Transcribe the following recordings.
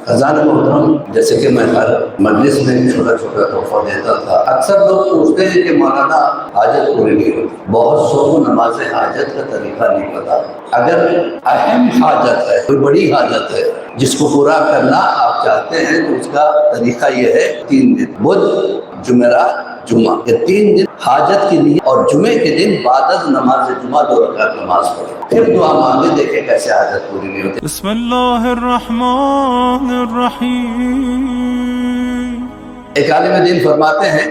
خزان محترم، جیسے کہ میں ہر مجلس میں چھوٹا چھوٹا تحفہ دیتا تھا، اکثر لوگ پوچھتے ہیں کہ مولانا حاجت پوری نہیں ہوتی۔ بہت سو کو نماز حاجت کا طریقہ نہیں پتا۔ اگر اہم حاجت ہے، کوئی بڑی حاجت ہے جس کو پورا کرنا آپ چاہتے ہیں، تو اس کا طریقہ یہ ہے 3 دن، بدھ، جمعرات، جمعہ، یہ 3 دن حاجت کے لیے، اور جمعے کے دن بعد از نماز جمعہ 2 رکعت نماز پڑھیں، پھر دعا مانگے، دیکھیں کیسے حاجت پوری نہیں ہوتی۔ بسم اللہ الرحمن الرحیم۔ ایک عالم دین فرماتے ہیں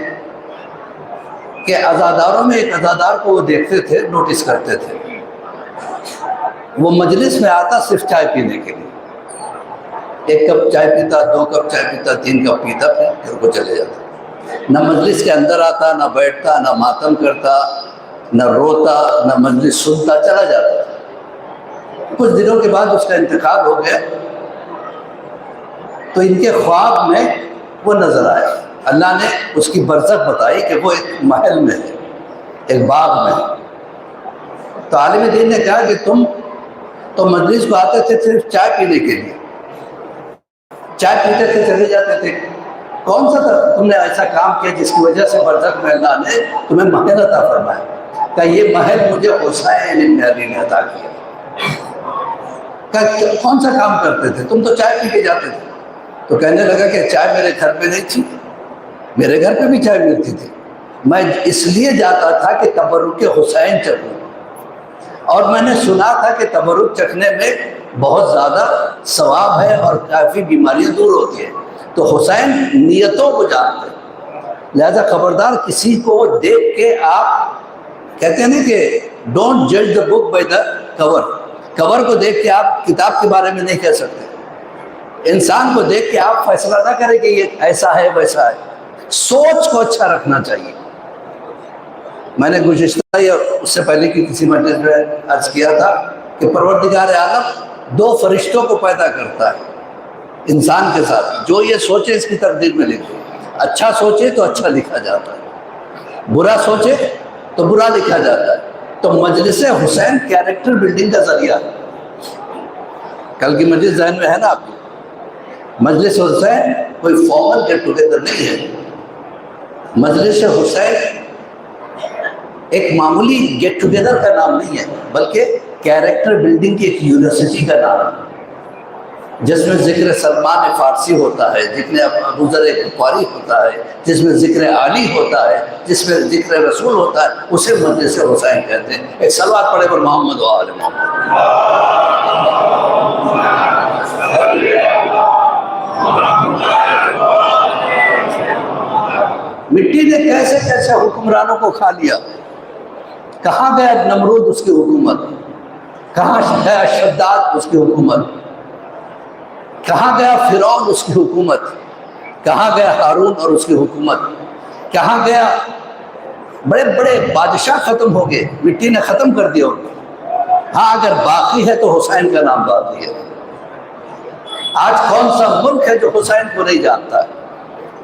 کہ عزاداروں میں ایک عزادار کو وہ دیکھتے تھے، نوٹس کرتے تھے، وہ مجلس میں آتا صرف چائے پینے کے لیے، 1 کپ چائے پیتا، 2 کپ چائے پیتا، 3 کپ پیتا، پھر وہ چلے جاتا۔ نہ مجلس کے اندر آتا، نہ بیٹھتا، نہ ماتم کرتا، نہ روتا، نہ مجلس سنتا، چلا جاتا۔ کچھ دنوں کے بعد اس کا انتقال ہو گیا، تو ان کے خواب میں وہ نظر آیا۔ اللہ نے اس کی برزخ بتائی کہ وہ ایک محل میں ہے، ایک باغ میں ہے۔ تو عالم دین نے کہا کہ تم تو مجلس کو آتے تھے صرف چائے پینے کے لیے، چائے پیتے تھے، چلے جاتے تھے، کون سا تم نے ایسا کام کیا جس کی وجہ سے برزخ میں اللہ نے تمہیں محل عطا فرمایا؟ کہ یہ محل مجھے حسین ابن علی نے عطا کیا۔ کہ کون سا کام کرتے تھے؟ تم تو چائے پی کے جاتے تھے۔ تو کہنے لگا کہ چائے میرے گھر پہ نہیں تھی، میرے گھر پہ بھی چائے ملتی تھی، میں اس لیے جاتا تھا کہ تبرک حسین چکھوں، اور میں نے سنا تھا کہ تبرک چکھنے میں بہت زیادہ ثواب ہے اور کافی بیماریاں دور ہوتی ہیں۔ تو حسین نیتوں کو جانتے ہیں، لہذا خبردار کسی کو دیکھ کے آپ کہتے ہیں نا کہ ڈونٹ جج دا بک بائی دا کور، کور کو دیکھ کے آپ کتاب کے بارے میں نہیں کہہ سکتے۔ انسان کو دیکھ کے آپ فیصلہ نہ کریں کہ یہ ایسا ہے ویسا ہے، سوچ کو اچھا رکھنا چاہیے۔ میں نے گزشتہ یا اس سے پہلے کی کسی مجلس میں عرض کیا تھا کہ پروردگار عالم 2 فرشتوں کو پیدا کرتا ہے انسان کے ساتھ، جو یہ سوچے اس کی تقدیر میں لکھو۔ اچھا سوچے تو اچھا لکھا جاتا ہے، برا سوچے تو برا لکھا جاتا ہے۔ تو مجلس حسین کیریکٹر بلڈنگ کا ذریعہ ہے۔ کل کی مجلس ذہن میں ہے نا آپ کی؟ مجلس حسین کوئی فارمل گیٹ ٹوگیدر نہیں ہے، مجلس حسین ایک معمولی گیٹ ٹوگیدر کا نام نہیں ہے، بلکہ کیریکٹر بلڈنگ کی ایک یونیورسٹی کا نام ہے، جس میں ذکر سلمان فارسی ہوتا ہے، جس میں ابو ذر غفاری ہوتا ہے، جس میں ذکر علی ہوتا ہے، جس میں ذکر رسول ہوتا ہے، اسے مجلس حسین کہتے ہیں۔ ایک صلوات پڑھے پر محمد و آل محمد۔ مٹی نے کیسے کیسے حکمرانوں کو کھا لیا، کہاں گیا نمرود اس کی حکومت، کہاں گیا شداد اس کی حکومت، کہاں گیا فرعون اس کی حکومت، کہاں گیا ہارون اور اس کی حکومت، کہاں گیا، بڑے بڑے بادشاہ ختم ہو گئے، مٹی نے ختم کر دیا ان کو۔ ہاں اگر باقی ہے تو حسین کا نام باقی ہے۔ آج کون سا ملک ہے جو حسین کو نہیں جانتا ہے؟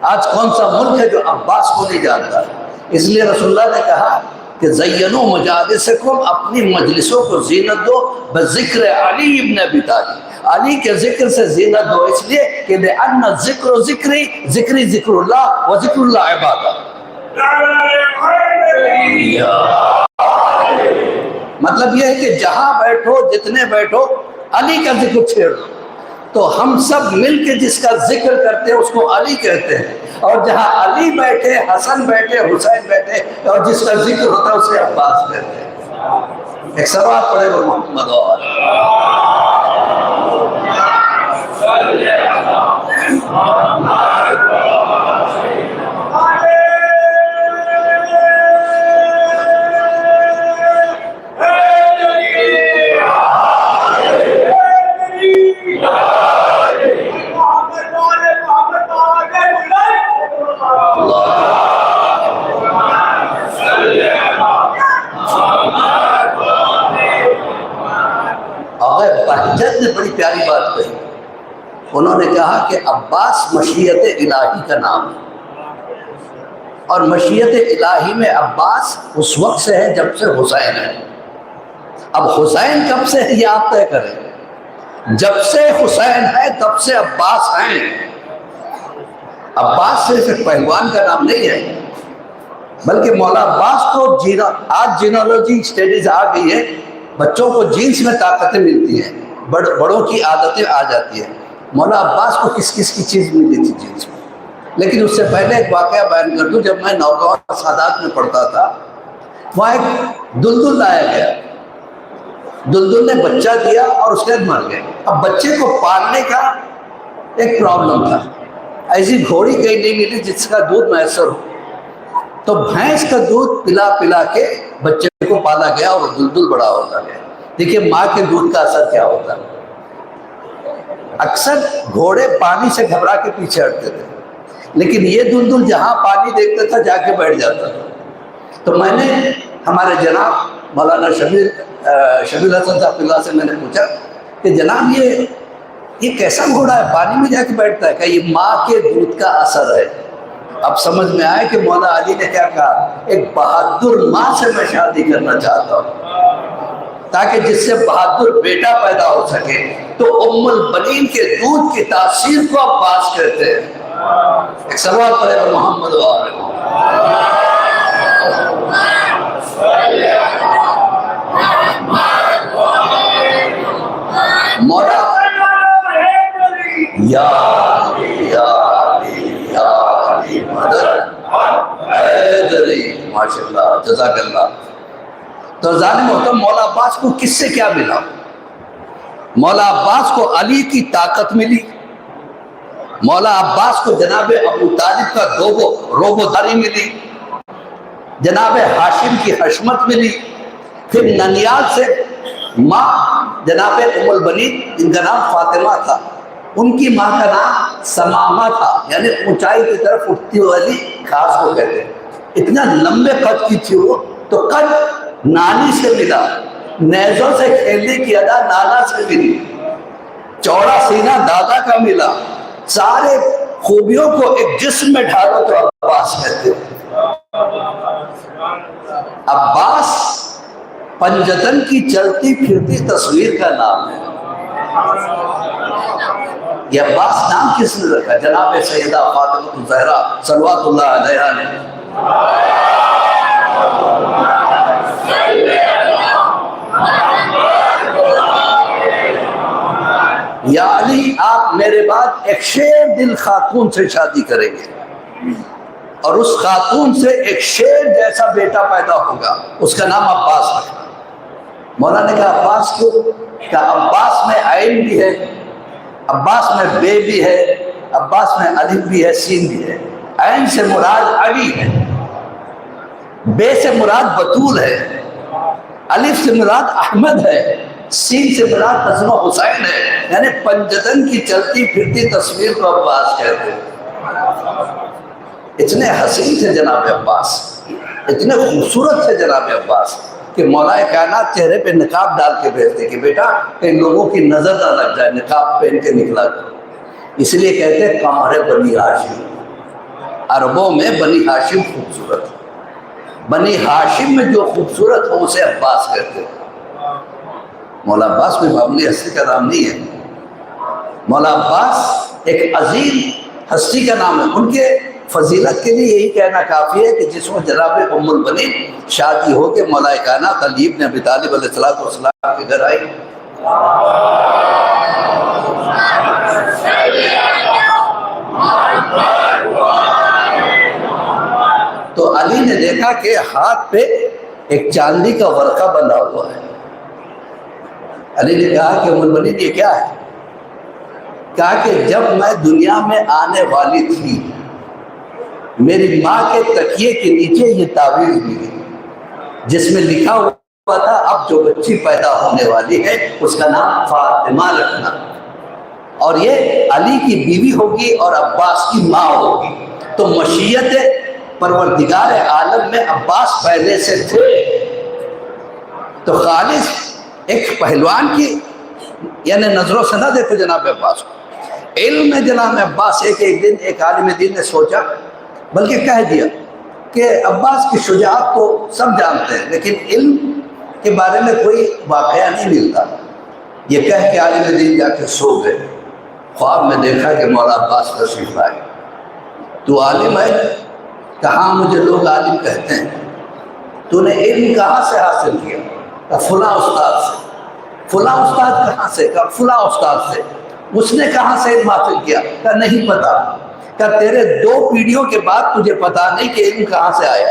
آج کون سا ملک ہے جو عباس کو نہیں جانتا ہے؟ اس لیے رسول اللہ نے کہا کہ زینوا مجالسکم، اپنی مجلسوں کو زینت دو بذکر علی ابن ابی طالب، علی کے ذکر سے زینت دو، اس لیے کہ لأن ذکر ذکری، ذکری ذکر اللہ و ذکر اللہ عبادہ۔ مطلب یہ ہے کہ جہاں بیٹھو، جتنے بیٹھو، علی کا ذکر چھیڑ دو۔ تو ہم سب مل کے جس کا ذکر کرتے ہیں اس کو علی کہتے ہیں، اور جہاں علی بیٹھے، حسن بیٹھے، حسین بیٹھے، اور جس کا ذکر ہوتا ہے اسے عباس کہتے ہیں۔ ایک صلوات پڑھے وہ محمد و آل بہجت نے بڑی پیاری بات کہی۔ انہوں نے کہا کہ عباس مشیت الہی کا نام ہے، اور مشیت الہی میں عباس اس وقت سے ہے جب سے حسین ہے۔ اب حسین کب سے ہے یہ آپ طے کریں۔ جب سے حسین ہے تب سے عباس ہیں. عباس صرف ایک پہلوان کا نام نہیں ہے، بلکہ مولا عباس کو آج جینالوجی اسٹڈیز آ گئی ہے، بچوں کو جینس میں طاقتیں ملتی ہیں، بڑوں کی عادتیں آ جاتی ہیں. مولا عباس کو کس کس کی چیز ملی تھی جینس میں؟ لیکن اس سے پہلے ایک واقعہ بیان کر دوں. جب میں نوجوان سادات میں پڑھتا تھا، وہاں ایک دلدل لایا گیا. دلدل نے بچہ دیا اور اس کے بعد مر گیا. اب بچے کو پالنے کا ایک پرابلم تھا. ایسی گھوڑی کہیں نہیں ملی جس کا دودھ میسر ہو، تو بھینس کا دودھ پلا پلا کے بچے کو پالا گیا اور دلدل بڑا ہوتا گیا. دیکھیے ماں کے دودھ کا اثر کیا ہوتا ہے. اکثر گھوڑے پانی سے گھبرا کے پیچھے ہٹتے تھے، لیکن یہ دلدل جہاں پانی دیکھتا تھا جا کے بیٹھ جاتا تھا. تو میں نے ہمارے جناب مولانا شبیل حسن صاحب اللہ سے میں نے پوچھا کہ جناب یہ کیسا گھوڑا ہے، پانی میں جا کے بیٹھتا ہے؟ کہ یہ ماں کے دودھ کا اثر ہے. اب سمجھ میں آئے کہ مولا علی نے کیا کہا، ایک بہادر ماں سے میں شادی کرنا چاہتا ہوں تاکہ جس سے بہادر بیٹا پیدا ہو سکے. تو ام البنین کے دودھ کی تاثیر کو عباس کہتے ہیں. ایک سوال پڑے گا محمد مولا یا ماشاء اللہ جزاک اللہ. تو ظالم محترم مولا عباس کو کس سے کیا ملا؟ مولا عباس کو علی کی طاقت ملی. مولا عباس کو جناب ابو طالب کا روبوداری ملی. جناب ہاشم کی حشمت ملی. پھر ننیال سے ماں جناب ام البنین، جن کا نام فاطمہ تھا، ان کی ماں کا نام سمامہ تھا، یعنی اونچائی کی طرف اٹھتی والی خاص کو کہتے ہیں. اتنا لمبے قد کی تھی وہ. تو قد نانی سے ملا، نیزوں سے کھیلنے کی ادا نانا سے ملی، چوڑا سینہ دادا کا ملا. سارے خوبیوں کو ایک جسم میں ڈھالو تو عباس کہتے ہیں. عباس پنجتن کی چلتی پھرتی تصویر کا نام ہے. یہ عباس نام کس نے رکھا؟ جناب سیدہ فاطمہ الزہرا صلوات اللہ علیہا نے. یا علی آپ میرے بعد ایک شیر دل خاتون سے شادی کریں گے اور اس خاتون سے ایک شیر جیسا بیٹا پیدا ہوگا، اس کا نام عباس رکھنا. مولا نے کہا عباس کو، کہ عباس میں عین بھی ہے، عباس میں بے بھی ہے، عباس میں الف بھی ہے، سین بھی ہے. عین سے مراد علی ہے، بے سے مراد بطول ہے، الف سے مراد احمد ہے، سین سے مراد حسن و حسین ہے. یعنی پنجتن کی چلتی پھرتی تصویر کو عباس کہتے ہیں. اتنے حسین تھے جناب عباس، اتنے خوبصورت تھے جناب عباس کہ مولا کائنات چہرے پہ نقاب ڈال کے بھیجتے کہ بیٹا ان لوگوں کی نظر نہ لگ جائے، نقاب پہن کے نکلا کرو. اس لیے کہتے ہیں قمر بنی ہاشم. عربوں میں بنی ہاشم خوبصورت، بنی ہاشم میں جو خوبصورت ہو اسے عباس کہتے ہیں. مولا عباس کوئی معمولی ہستی کا نام نہیں ہے. مولا عباس ایک عظیم ہستی کا نام ہے. ان کے فضیلت کے لیے یہی کہنا کافی ہے کہ جس میں جناب ام البنین شادی ہو کے مولا کائنات علی بن ابی طالب علیہ السلام کے گھر آئی. تو علی نے دیکھا کہ ہاتھ پہ ایک چاندی کا ورقہ بندھا ہوا ہے. علی نے کہا کہ ام البنین یہ کیا ہے؟ کہا کہ جب میں دنیا میں آنے والی تھی میری ماں کے تکیے کے نیچے یہ تعویذ ملی جس میں لکھا ہوا تھا اب جو بچی پیدا ہونے والی ہے اس کا نام فاطمہ رکھنا، اور یہ علی کی بیوی ہوگی اور عباس کی ماں ہوگی. تو مشیت پروردگار عالم میں عباس پہلے سے تھے. تو خالص ایک پہلوان کی یعنی نظروں سے نہ دیکھو جناب عباس کو. علم میں جناب عباس ایک دن ایک عالم دین نے سوچا بلکہ کہہ دیا کہ عباس کی شجاعت تو سب جانتے ہیں لیکن علم کے بارے میں کوئی واقعہ نہیں ملتا. یہ کہہ کے عالم دین جا کے سو گئے. خواب میں دیکھا کہ مولا عباس تشریف آئے. تو عالم ہے؟ کہاں مجھے لوگ عالم کہتے ہیں. تو نے علم کہاں سے حاصل کیا؟ کہ فلاں استاد سے. فلاں استاد کہاں سے؟ کہ فلاں استاد سے. اس نے کہاں سے علم حاصل کیا؟ کہ نہیں پتا. کہ تیرے 2 پیڑھیوں کے بعد تجھے پتا نہیں کہ علم کہاں سے آیا.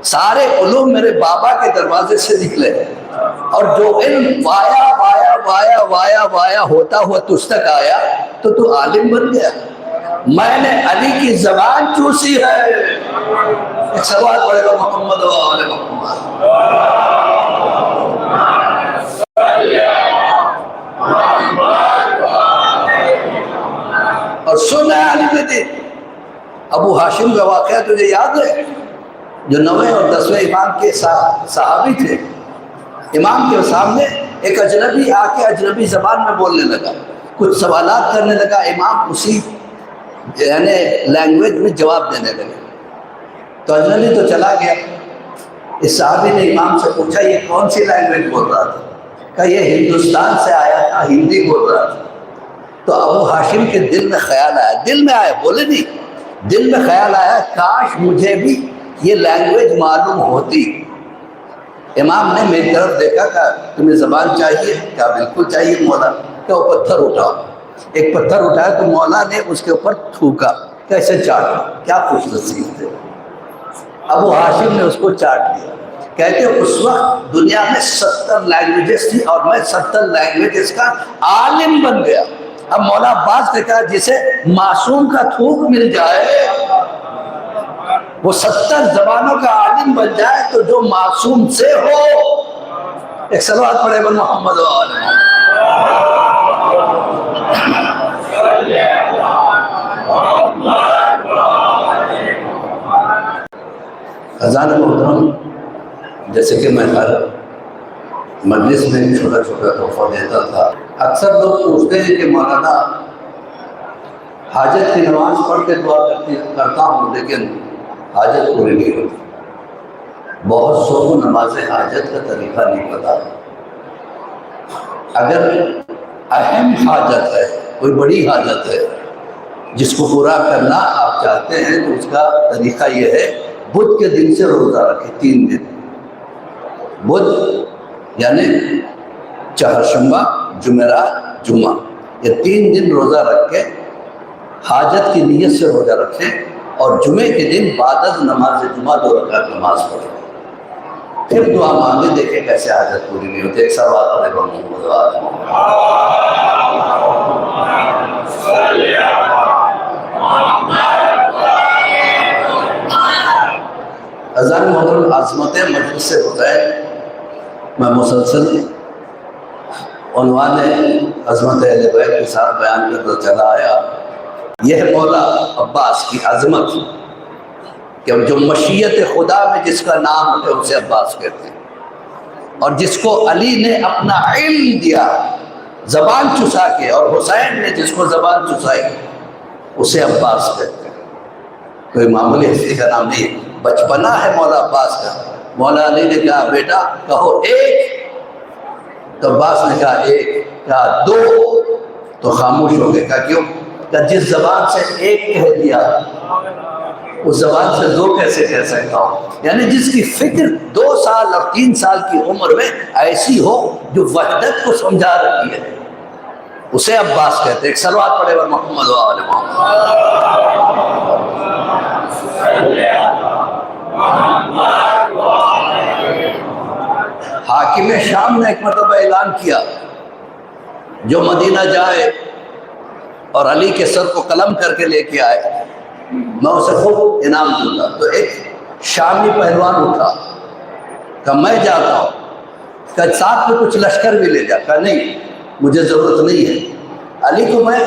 سارے علوم میرے بابا کے دروازے سے نکلے، اور جو علم وایا وایا وایا وایا وایا ہوتا ہوا تجھ تک آیا تو عالم بن گیا. میں نے علی کی زبان چوسی ہے. ایک سوال پڑے گا محمد و آل محمد. اور سن ہے علی دین. ابو ہاشم کا واقعہ تجھے یاد ہے؟ جو 9ویں اور 10ویں امام کے صحابی تھے. امام کے سامنے ایک اجنبی آ کے اجنبی زبان میں بولنے لگا، کچھ سوالات کرنے لگا. امام اسی یعنی لینگویج میں جواب دینے لگے. تو اجنبی تو چلا گیا. اس صحابی نے امام سے پوچھا یہ کون سی لینگویج بول رہا تھا؟ کہ یہ ہندوستان سے آیا تھا، ہندی بول رہا تھا. تو ابو ہاشم کے دل میں خیال آیا، دل میں آیا، بولے نہیں، دل میں خیال آیا کاش مجھے بھی یہ لینگویج معلوم ہوتی. امام نے میری طرف دیکھا کہ تمہیں زبان چاہیے؟ کیا بالکل چاہیے مولا. کہ وہ پتھر اٹھاؤ. ایک پتھر اٹھایا تو مولا نے اس کے اوپر تھوکا، کیسے چاٹا. کیا خوش نصیب تھے. ابو ہاشم نے اس کو چاٹ لیا. کہتے اس وقت دنیا میں 70 لینگویجز تھی اور میں 70 لینگویجز کا عالم بن گیا. اب مولا عباس نے کہا جسے معصوم کا تھوک مل جائے وہ 70 زبانوں کا عالم بن جائے تو جو معصوم سے ہو. ایک صلوات پڑھے گا محمد و آل محمد. خزانہ محترم، جیسے کہ میں ہر مجلس میں چھوٹا چھوٹا تحفہ دیتا تھا. اکثر لوگ پوچھتے ہیں کہ مولانا حاجت کی نماز پڑھ کے دعا کرتا ہوں لیکن حاجت پوری نہیں ہوتی. بہت سو کو نماز حاجت کا طریقہ نہیں پتا. اگر اہم حاجت ہے، کوئی بڑی حاجت ہے جس کو پورا کرنا آپ چاہتے ہیں تو اس کا طریقہ یہ ہے بدھ کے دن سے روزہ رکھے 3 دن. بدھ یعنی چہارشنبہ، جمعرات، جمعہ، یہ 3 دن روزہ رکھ کے حاجت کی نیت سے روزہ رکھیں اور جمعے کے دن بعد از نماز جمعہ 2 رکعت نماز پڑھیں. پھر دعا مانگے، دیکھیں کیسے حاجت پوری نہیں ہوتی. ایک سوال پڑھے گا محمد و آل محمد. اذان محترم، عظمت مجلس سے بغیر میں مسلسل عنوان عظمت اہل بیت کے ساتھ بیان کرتا چلا آیا. یہ ہے مولا عباس کی عظمت کہ جو مشیت خدا میں جس کا نام ہے اسے عباس کہتے ہیں، اور جس کو علی نے اپنا علم دیا زبان چسا کے، اور حسین نے جس کو زبان چسائی اسے عباس کہتے ہیں. کوئی معمولی ہستی کا نام نہیں، بچپنا ہے مولا عباس کا. مولا علی نے کہا بیٹا کہو 1، تو عباس نے کہا 1، کہا 2، تو خاموش ہو گئے. کہا کیوں؟ کہ جس زبان سے 1 کہہ دیا اس زبان سے 2 کیسے کہہ سکتا ہوں. یعنی جس کی فکر 2 سال اور 3 سال کی عمر میں ایسی ہو جو وحدت کو سمجھا رہی ہے اسے عباس کہتے ہیں. ایک صلوات پڑھے گا محمد و آل محمد. حاکم شام نے ایک مرتبہ اعلان کیا جو مدینہ جائے اور علی کے سر کو قلم کر کے لے کے آئے میں اسے خوب انعام دوں گا. تو ایک شامی پہلوان اٹھا کہ میں جاتا ہوں. کہ ساتھ میں کچھ لشکر بھی لے جا. کہ نہیں مجھے ضرورت نہیں ہے، علی کو میں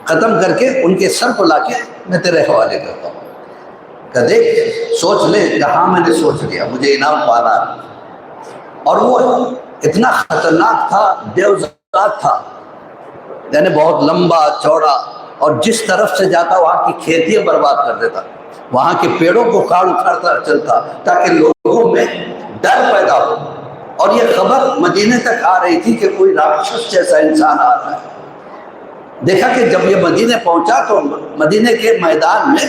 ختم کر کے ان کے سر کو لا کے میں تیرے حوالے کرتا ہوں. کہ دیکھ سوچ لے کہ ہاں میں نے سوچ لیا، مجھے انعام پانا. اور وہ اتنا خطرناک تھا، دیوزات تھا، یعنی بہت لمبا چوڑا، اور جس طرف سے جاتا وہاں کی کھیتیاں برباد کر دیتا، وہاں کے پیڑوں کو کاٹ اکھاڑتا چلتا تاکہ لوگوں میں ڈر پیدا ہو. اور یہ خبر مدینے تک آ رہی تھی کہ کوئی راکشس جیسا انسان آ رہا ہے۔ دیکھا کہ جب یہ مدینے پہنچا تو مدینے کے میدان میں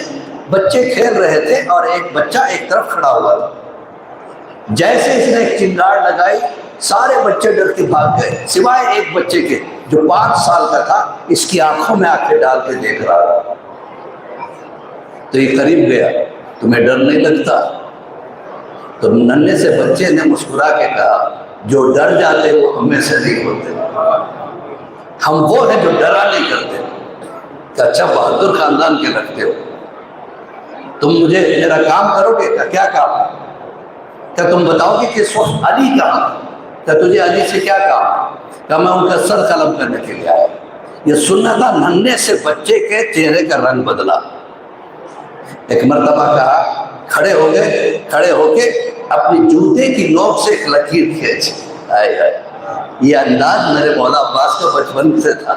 بچے کھیل رہے تھے اور ایک بچہ ایک طرف کھڑا ہوا تھا۔ جیسے اس نے ایک چنگاڑ لگائی سارے بچے ڈر کے بھاگ گئے سوائے ایک بچے کے جو 5 سال کا تھا، اس کی آنکھوں میں آنکھیں ڈال کے دیکھ رہا تھا۔ تو یہ قریب گیا، تمہیں ڈر نہیں لگتا؟ تو ننھے سے بچے نے مسکرا کے کہا جو ڈر جاتے وہ ہمیں سے نہیں ہوتے، ہم وہ ہیں جو ڈرا نہیں کرتے۔ کہ اچھا بہادر خاندان کے رکھتے ہو، تم مجھے میرا کام کرو گے؟ کیا کام؟ کیا تم بتاؤ گے کہ اس وقت علی کہاں؟ کیا تجھے علی سے کیا کام؟ کہ میں ان کا سر قلم کرنے کے لیے آیا۔ یہ سننا تھا، ننھے سے بچے کے چہرے کا رنگ بدلا۔ ایک مرتبہ کہا، کھڑے ہو گئے، کھڑے ہو کے اپنی جوتے کی نوک سے ایک لکیر کھینچی۔ یہ انداز میرے مولا عباس کا بچپن سے تھا۔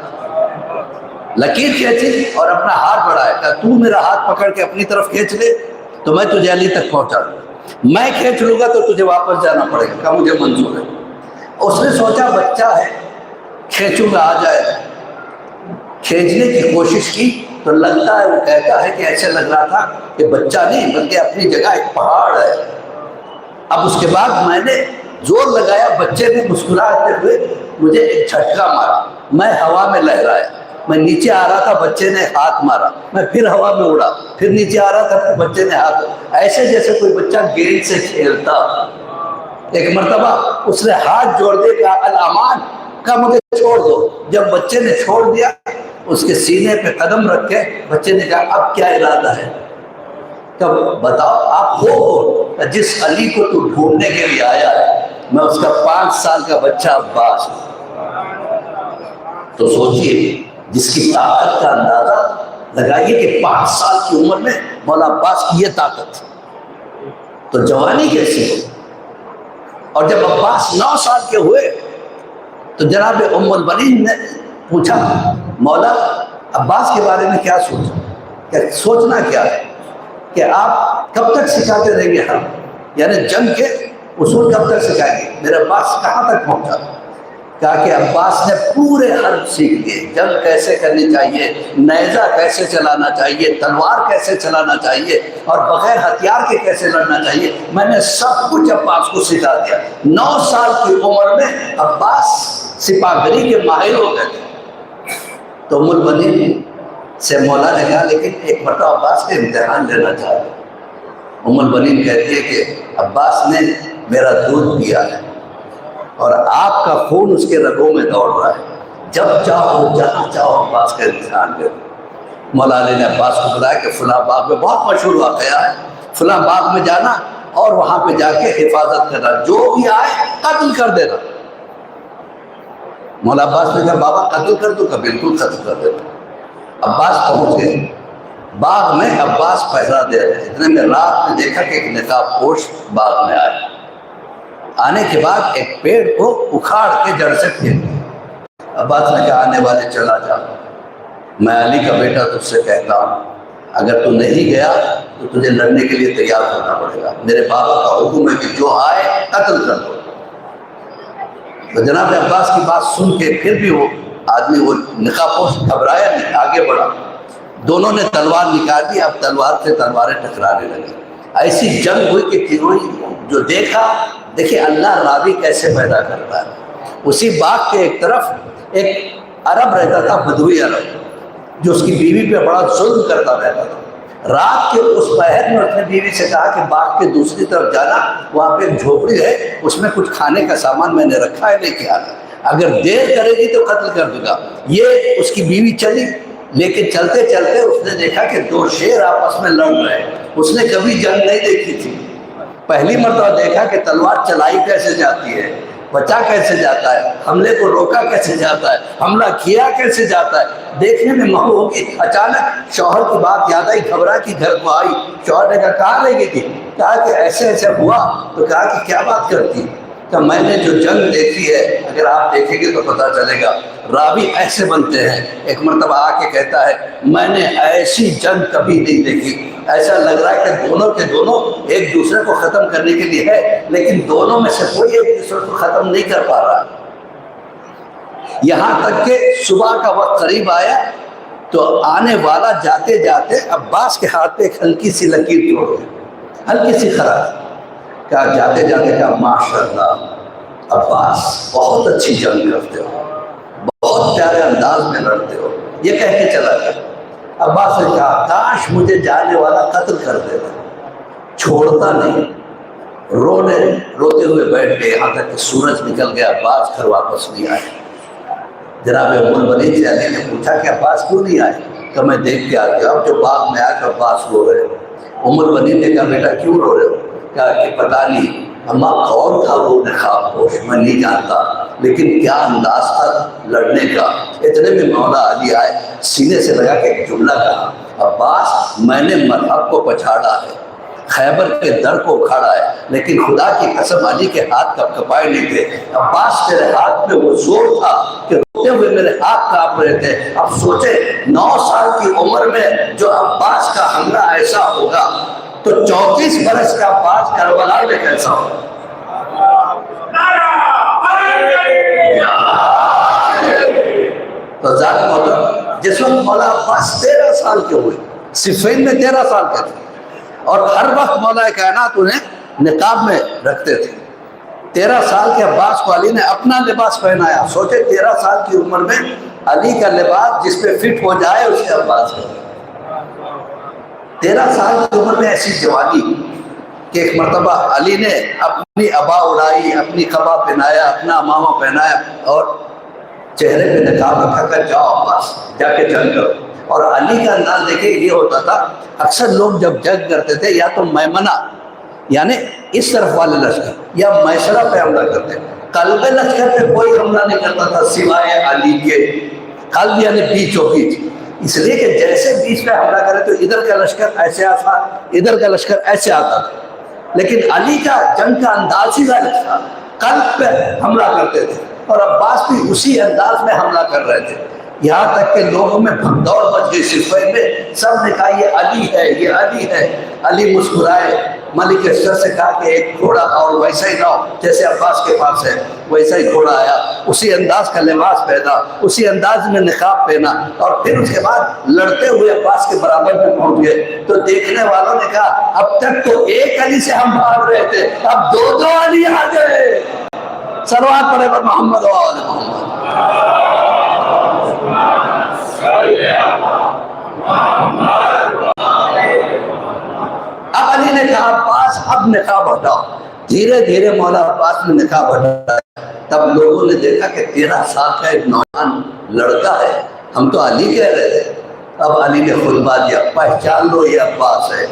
لکیر کھینچی اور اپنا ہاتھ بڑھایا، کہ تو میرا ہاتھ پکڑ کے اپنی طرف کھینچ لے تو میں تجھے علی تک پہنچا دوں، میں کھینچ لوں گا تو تجھے واپس جانا پڑے گا، کہ مجھے منظور ہے۔ اس نے سوچا بچہ ہے، کھینچوں گا آ جائے گا۔ کھینچنے کی کوشش کی تو لگتا ہے، وہ کہتا ہے کہ ایسے لگ رہا تھا کہ بچہ نہیں بلکہ اپنی جگہ ایک پہاڑ ہے۔ اب اس کے بعد میں نے زور لگایا، بچے نے مسکراتے ہوئے مجھے ایک جھٹکا مارا، میں ہوا میں لہرایا، میں نیچے آ رہا تھا، بچے نے ہاتھ مارا، میں پھر ہوا میں اڑا، پھر نیچے آ رہا تھا، پھر بچے نے ہاتھ، ایسے جیسے کوئی بچہ گیند سے کھیلتا۔ ایک مرتبہ اس نے ہاتھ جوڑ دے کہ الامان، کہا مجھے چھوڑ دو۔ جب بچے نے چھوڑ دیا، اس کے سینے پہ قدم رکھ کے بچے نے کہا اب کیا ارادہ ہے؟ کب بتاؤ آپ ہو جس علی کو تو ڈھونڈنے کے لیے آیا ہے؟ میں اس کا 5 سال کا بچہ عباس ہوں۔ تو سوچئے جس کی طاقت کا اندازہ لگائیے کہ 5 سال کی عمر میں مولا عباس کی یہ طاقت، تو جوانی کیسی ہو؟ اور جب عباس 9 سال کے ہوئے تو جناب ام البنین نے پوچھا مولا عباس کے بارے میں کیا سوچا؟ کہ سوچنا کیا ہے کہ آپ کب تک سکھاتے رہیں گے؟ ہم یعنی جنگ کے اصول کب تک سکھائیں گے؟ میرا عباس کہاں تک پہنچا؟ کہا کہ عباس نے پورے حرب سیکھ لیے، جنگ کیسے کرنی چاہیے، نیزہ کیسے چلانا چاہیے، تلوار کیسے چلانا چاہیے، اور بغیر ہتھیار کے کیسے لڑنا چاہیے، میں نے سب کچھ عباس کو سکھا دیا۔ 9 سال کی عمر میں عباس سپاہ گری کے ماہر ہو گئے تھے۔ تو ام البنین سے مولا نے کہا لیکن ایک مرتبہ عباس کے امتحان لینا چاہتے۔ ام البنین کہتی ہے کہ عباس نے میرا دودھ پیا ہے اور آپ کا خون اس کے رگوں میں دوڑ رہا ہے، جب چاہو جہاں چاہو عباس کا امتحان لے۔ مولا علی نے عباس کو بتایا کہ فلاں باغ میں بہت مشہور واقعہ ہے، فلاں باغ میں جانا اور وہاں پہ جا کے حفاظت کرنا، جو بھی آئے قتل کر دینا۔ مولا عباس نے کہا بابا قتل کر دو؟ کہ بالکل قتل کر دینا۔ عباس پہنچ گئے باغ میں، عباس پہرا دے رہے، اتنے میں رات میں دیکھا کہ ایک نقاب پوش باغ میں آئے۔ آنے کے بعد ایک پیڑ کو اکھاڑ کے جڑ سے پھینک دیا۔ عباس نے کہا آنے والے چلا جا، میں علی کا بیٹا تجھ سے کہتا ہوں اگر تو نہیں گیا تو تجھے لڑنے کے لیے تیار ہونا پڑے گا، میرے بابا کا حکم ہے کہ جو آئے قتل کر دو۔ تو جناب عباس کی بات سن کے پھر بھی وہ آدمی، وہ نقاب پوش گھبرایا نہیں، آگے بڑھا، دونوں نے تلوار نکال دی، اب تلوار سے تلواریں ٹکرانے لگی۔ ایسی جنگ ہوئی کہ تینوں جو دیکھا، دیکھیں اللہ راوی کیسے پیدا کرتا ہے۔ اسی باغ کے ایک طرف ایک عرب رہتا تھا، بدوی عرب، جو اس کی بیوی پہ بڑا ظلم کرتا رہتا تھا۔ رات کے اس پہر میں اس نے بیوی سے کہا کہ باغ کے دوسری طرف جانا، وہاں پہ ایک جھوپڑی ہے، اس میں کچھ کھانے کا سامان میں نے رکھا ہے، لے کے آنا، اگر دیر کرے گی تو قتل کر دوں گا۔ یہ اس کی بیوی چلی، لیکن چلتے چلتے اس نے دیکھا کہ 2 شیر آپس میں لڑ رہے ہیں۔ اس نے کبھی جنگ نہیں دیکھی تھی، پہلی مرتبہ دیکھا کہ تلوار چلائی کیسے جاتی ہے، بچا کیسے جاتا ہے، حملے کو روکا کیسے جاتا ہے، حملہ کیا کیسے جاتا ہے، دیکھنے میں مغرور ہو گئی۔ اچانک شوہر کی بات یاد آئی، گھبرا کے گھر کو آئی۔ شوہر نے کہا کہاں لے گئی تھی؟ کہا کہ ایسے ایسے ہوا۔ تو کہا کہ کیا بات کرتی؟ کہ میں نے جو جنگ دیکھی ہے، اگر آپ دیکھیں گے تو پتہ چلے گا، راوی ایسے بنتے ہیں۔ ایک مرتبہ آ کے کہتا ہے میں نے ایسی جنگ کبھی نہیں دیکھی، ایسا لگ رہا ہے کہ دونوں کے دونوں ایک دوسرے کو ختم کرنے کے لیے ہے، لیکن دونوں میں سے کوئی ایک دوسرے کو ختم نہیں کر پا رہا۔ یہاں تک کہ صبح کا وقت قریب آیا تو آنے والا جاتے جاتے عباس کے ہاتھ پہ ایک ہلکی سی لکیر چھوڑ گئی، ہلکی سی خراش۔ کہا جاتے جاتے کہا ماشاءاللہ عباس بہت اچھی جنگ کرتے ہو، بہت پیارے انداز میں لڑتے ہو، یہ کہہ کے چلا گیا۔ عباس نے کہا کاش مجھے جانے والا قتل کر دیتا، چھوڑتا نہیں۔ روتے ہوئے بیٹھ گئے، یہاں تک کہ سورج نکل گیا، عباس گھر واپس نہیں آئے۔ جناب ام الولید سے علی نے پوچھا کہ عباس کیوں نہیں آئے؟ کہ میں دیکھ کے آتے اب جو باغ میں آیا کہ عباس رو رہے۔ ام الولید نے کہا بیٹا کیوں رو رہے ہو؟ کہا کہ پتہ نہیں اماں کون تھا وہ نقاب پوش، میں نہیں جانتا، لیکن کیا انداز تھا لڑنے کا۔ اتنے میں مولا علی آئے، سینے سے لگا کے ایک جملہ کہا عباس میں نے مرحب کو پچھاڑا ہے، خیبر کے در کو اکھاڑا ہے، لیکن خدا کی قسم علی کے ہاتھ کب کپائے نہیں تھے۔ عباس تیرے ہاتھ میں وہ زور تھا کہ روتے ہوئے میرے ہاتھ کانپ رہے تھے۔ اب سوچے 9 سال کی عمر میں جو عباس کا حملہ ایسا ہوگا تو 34 برس کا عباس کربلا میں کیسا ہوگا۔ تو ذات محترم جس وقت مولا عباس 13 سال کے ہوئے، صفین میں 13 سال کے تھے، اور ہر وقت مولا کائنات انہیں نقاب میں رکھتے تھے۔ 13 سال کے عباس کو علی نے اپنا لباس پہنایا۔ سوچے 13 سال کی عمر میں علی کا لباس جس پہ فٹ ہو جائے اسے عباس کا۔ 13 سال کی عمر میں ایسی جوانی کہ ایک مرتبہ علی نے اپنی عبا اڑائی، اپنی قبا پہنایا، اپنا امامہ پہنایا اور چہرے پہ نقاب رکھا کر جاؤ عباس جا کے جنگ کرو۔ اور علی کا انداز دیکھیں یہ ہوتا تھا، اکثر لوگ جب جنگ کرتے تھے یا تو میمنہ یعنی اس طرف والے لشکر یا میسرہ پہ حملہ کرتے، قلب لشکر پہ کوئی حملہ نہیں کرتا تھا سوائے علی کے۔ قلب یعنی بیچ و بیچ، اس لیے کہ جیسے بیچ پہ حملہ کرے تو ادھر کا لشکر ایسے آتا، ادھر کا لشکر ایسے آتا تھا، لیکن علی کا جنگ کا انداز ہی غلط تھا، قلب پہ حملہ کرتے تھے، اور عباس بھی اسی انداز میں حملہ کر رہے تھے۔ یہاں تک کہ لوگوں میں بھگدڑ مچ گئی صفین میں، سب نے کہا یہ علی ہے، یہ علی ہے۔ علی مسکرائے، ملک اسر سے کہا کہ ایک گھوڑا اور ویسا ہی لاؤ جیسے عباس کے پاس ہے۔ ویسا ہی گھوڑا آیا، اسی انداز کا لباس پہنا، اسی انداز میں نقاب پہنا، اور پھر اس کے بعد لڑتے ہوئے عباس کے برابر میں پہنچ گئے۔ تو دیکھنے والوں نے کہا اب تک تو ایک علی سے ہم بھاگ رہے تھے، اب 2 علی آ گئے۔ صلوات پڑھے پر محمد و آل محمد۔ اب علی نے کہا عباس اب نقاب ہٹاؤ۔ دھیرے دھیرے مولا عباس نے نقاب ہٹایا۔ تب لوگوں نے دیکھا کہ 13 سال کا ایک نوجوان لڑکا ہے، ہم تو علی کہہ رہے تھے۔ اب علی نے خطبہ دیا پہچان لو یہ عباس ہے۔